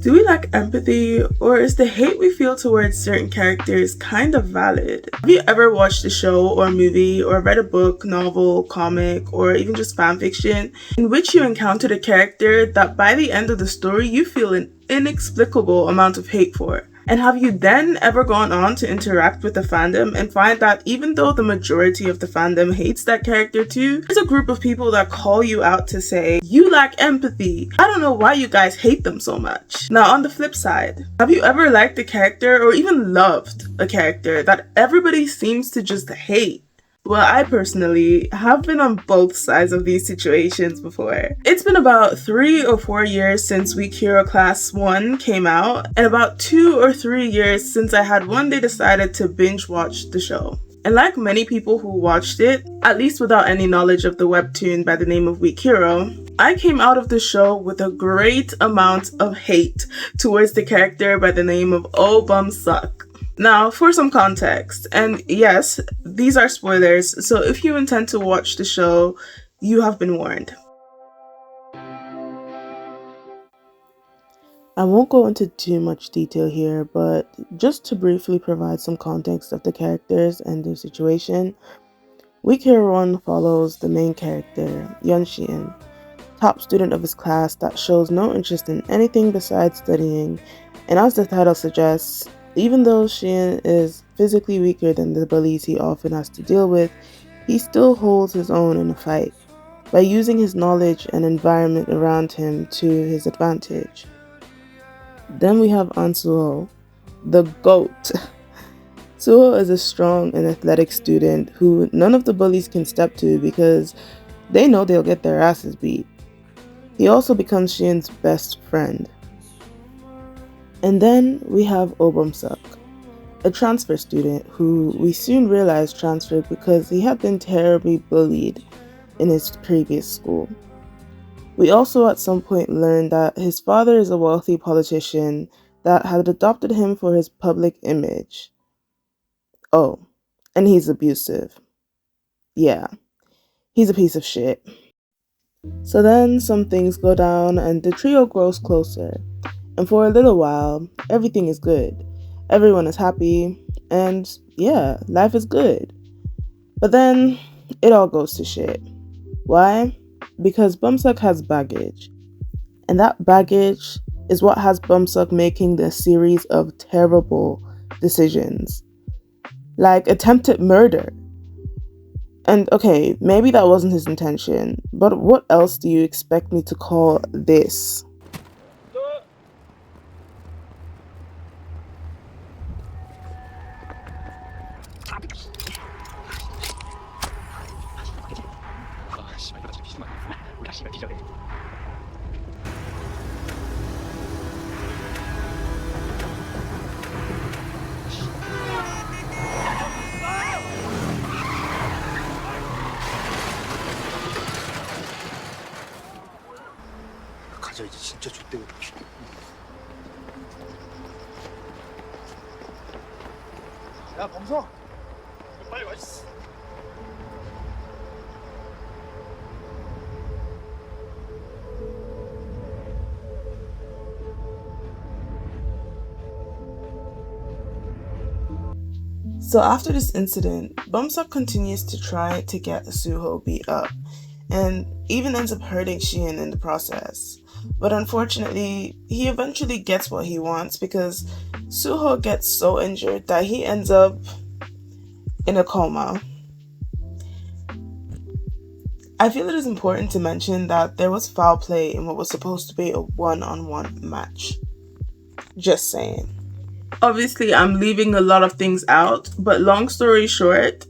Do we lack empathy, or is the hate we feel towards certain characters kind of valid? Have you ever watched a show or movie or read a book, novel, comic, or even just fanfiction in which you encountered a character that by the end of the story you feel an inexplicable amount of hate for? And have you then ever gone on to interact with the fandom and find that even though the majority of the fandom hates that character too, there's a group of people that call you out to say, you lack empathy. I don't know why you guys hate them so much. Now on the flip side, have you ever liked a character or even loved a character that everybody seems to just hate? Well, I personally have been on both sides of these situations before. It's been about 3 or 4 years since Weak Hero Class 1 came out, and about 2 or 3 years since I had one day decided to binge watch the show. And like many people who watched it, at least without any knowledge of the webtoon by the name of Weak Hero, I came out of the show with a great amount of hate towards the character by the name of Oh Bum Suck. Now, for some context, and yes, these are spoilers, so if you intend to watch the show, you have been warned. I won't go into too much detail here, but just to briefly provide some context of the characters and their situation, Weak Hero 1 follows the main character, Yun Xian, top student of his class that shows no interest in anything besides studying, and as the title suggests, even though Xian is physically weaker than the bullies he often has to deal with, he still holds his own in a fight by using his knowledge and environment around him to his advantage. Then we have An Suho, the GOAT. Suho is a strong and athletic student who none of the bullies can step to because they know they'll get their asses beat. He also becomes Xian's best friend. And then we have Oh Bum Suck, a transfer student who we soon realized transferred because he had been terribly bullied in his previous school. We also at some point learned that his father is a wealthy politician that had adopted him for his public image. Oh, and he's abusive. Yeah, he's a piece of shit. So then some things go down and the trio grows closer. And for a little while, everything is good. Everyone is happy, and yeah, life is good. But then, it all goes to shit. Why? Because Bumsuck has baggage. And that baggage is what has Bumsuck making the series of terrible decisions. Like attempted murder. And okay, maybe that wasn't his intention, but what else do you expect me to call this? 가자 이제 진짜 좆대고. 야 범석, 빨리 와. So after this incident, Bumsuck continues to try to get Suho beat up, and even ends up hurting Xian in the process. But unfortunately, he eventually gets what he wants because Suho gets so injured that he ends up in a coma. I feel it is important to mention that there was foul play in what was supposed to be a one-on-one match. Just saying. Obviously, I'm leaving a lot of things out, but long story short,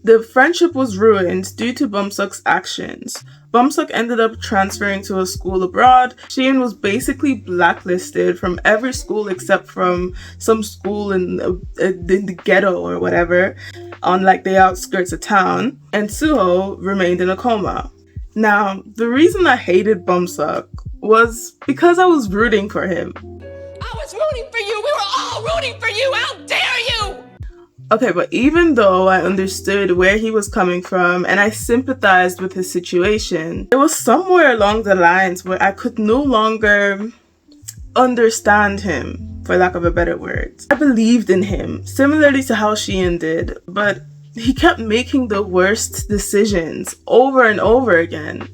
the friendship was ruined due to Bumsuck's actions. Bumsuck ended up transferring to a school abroad. Xian was basically blacklisted from every school except from some school in the ghetto or whatever, on like the outskirts of town, and Suho remained in a coma. Now, the reason I hated Bumsuck was because I was rooting for him. I was rooting for you! We were all rooting for you! How dare you! Okay, but even though I understood where he was coming from and I sympathized with his situation, it was somewhere along the lines where I could no longer understand him, for lack of a better word. I believed in him, similarly to how Shion did, but he kept making the worst decisions over and over again.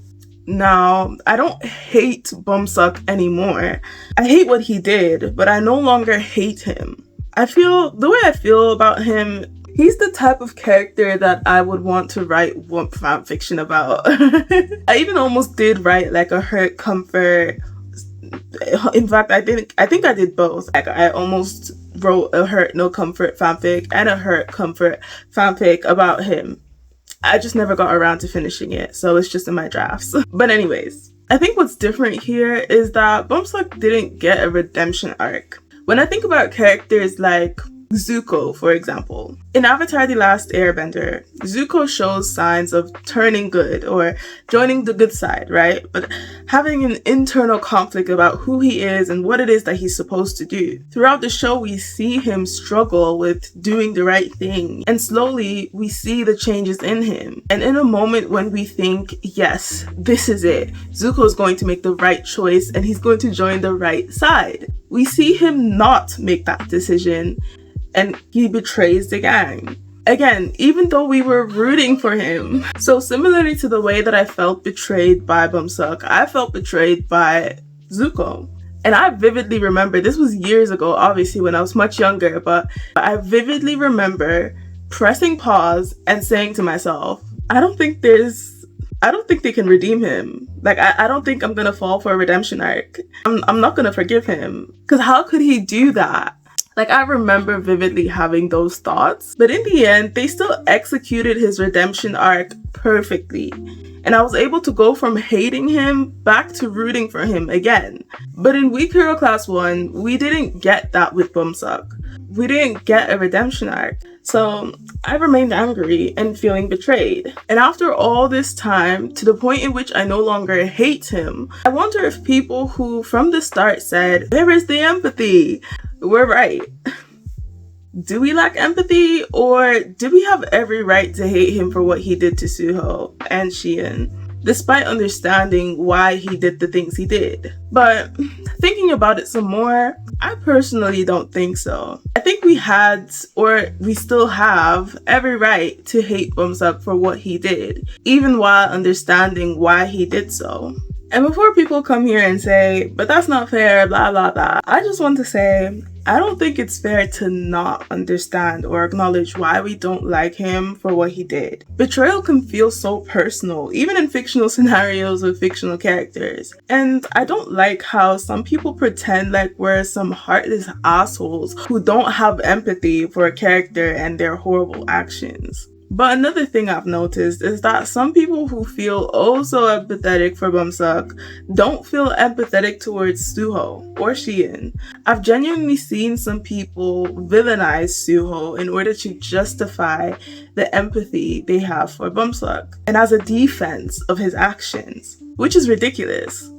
Now, I don't hate Bumsuck anymore. I hate what he did, but I no longer hate him. The way I feel about him, he's the type of character that I would want to write fan fiction about. I even almost did write like a Hurt Comfort. In fact, I think I did both. Like, I almost wrote a Hurt No Comfort fanfic and a Hurt Comfort fanfic about him. I just never got around to finishing it, so it's just in my drafts. But anyways, I think what's different here is that Bumsuck didn't get a redemption arc. When I think about characters like Zuko, for example, in Avatar: The Last Airbender, Zuko shows signs of turning good or joining the good side, right? But having an internal conflict about who he is and what it is that he's supposed to do. Throughout the show, we see him struggle with doing the right thing, and slowly we see the changes in him. And in a moment when we think, yes, this is it, Zuko is going to make the right choice and he's going to join the right side, we see him not make that decision, and he betrays the gang. Again, even though we were rooting for him. So similarly to the way that I felt betrayed by Bumsuck, I felt betrayed by Zuko. And I vividly remember, this was years ago, obviously, when I was much younger, but I vividly remember pressing pause and saying to myself, I don't think they can redeem him. Like, I don't think I'm gonna fall for a redemption arc. I'm not gonna forgive him. Because how could he do that? Like, I remember vividly having those thoughts, but in the end, they still executed his redemption arc perfectly. And I was able to go from hating him back to rooting for him again. But in Weak Hero Class 1, we didn't get that with Bumsuck. We didn't get a redemption arc. So I remained angry and feeling betrayed. And after all this time, to the point in which I no longer hate him, I wonder if people who from the start said, "Where is the empathy?" were right. Do we lack empathy, or do we have every right to hate him for what he did to Suho and Shion, despite understanding why he did the things he did? But thinking about it some more, I personally don't think so. I think we had, or we still have, every right to hate Bumsuck for what he did, even while understanding why he did so. And before people come here and say, but that's not fair, blah, blah, blah, I just want to say, I don't think it's fair to not understand or acknowledge why we don't like him for what he did. Betrayal can feel so personal, even in fictional scenarios with fictional characters. And I don't like how some people pretend like we're some heartless assholes who don't have empathy for a character and their horrible actions. But another thing I've noticed is that some people who feel oh so empathetic for Bumsuck don't feel empathetic towards Suho or Shion. I've genuinely seen some people villainize Suho in order to justify the empathy they have for Bumsuck, and as a defense of his actions, which is ridiculous.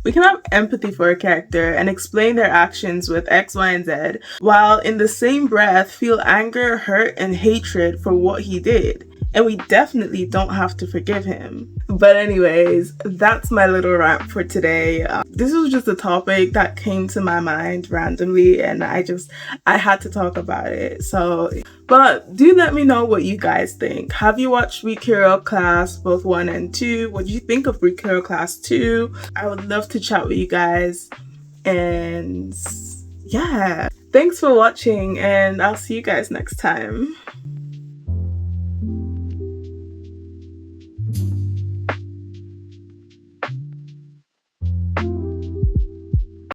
We can have empathy for a character and explain their actions with X, Y, and Z, while in the same breath feel anger, hurt, and hatred for what he did. And we definitely don't have to forgive him. But anyways, that's my little rant for today. This was just a topic that came to my mind randomly, and I had to talk about it. But do let me know what you guys think. Have you watched Weak Hero Class, both 1 and 2? What do you think of Weak Hero Class 2? I would love to chat with you guys. And yeah, thanks for watching, and I'll see you guys next time.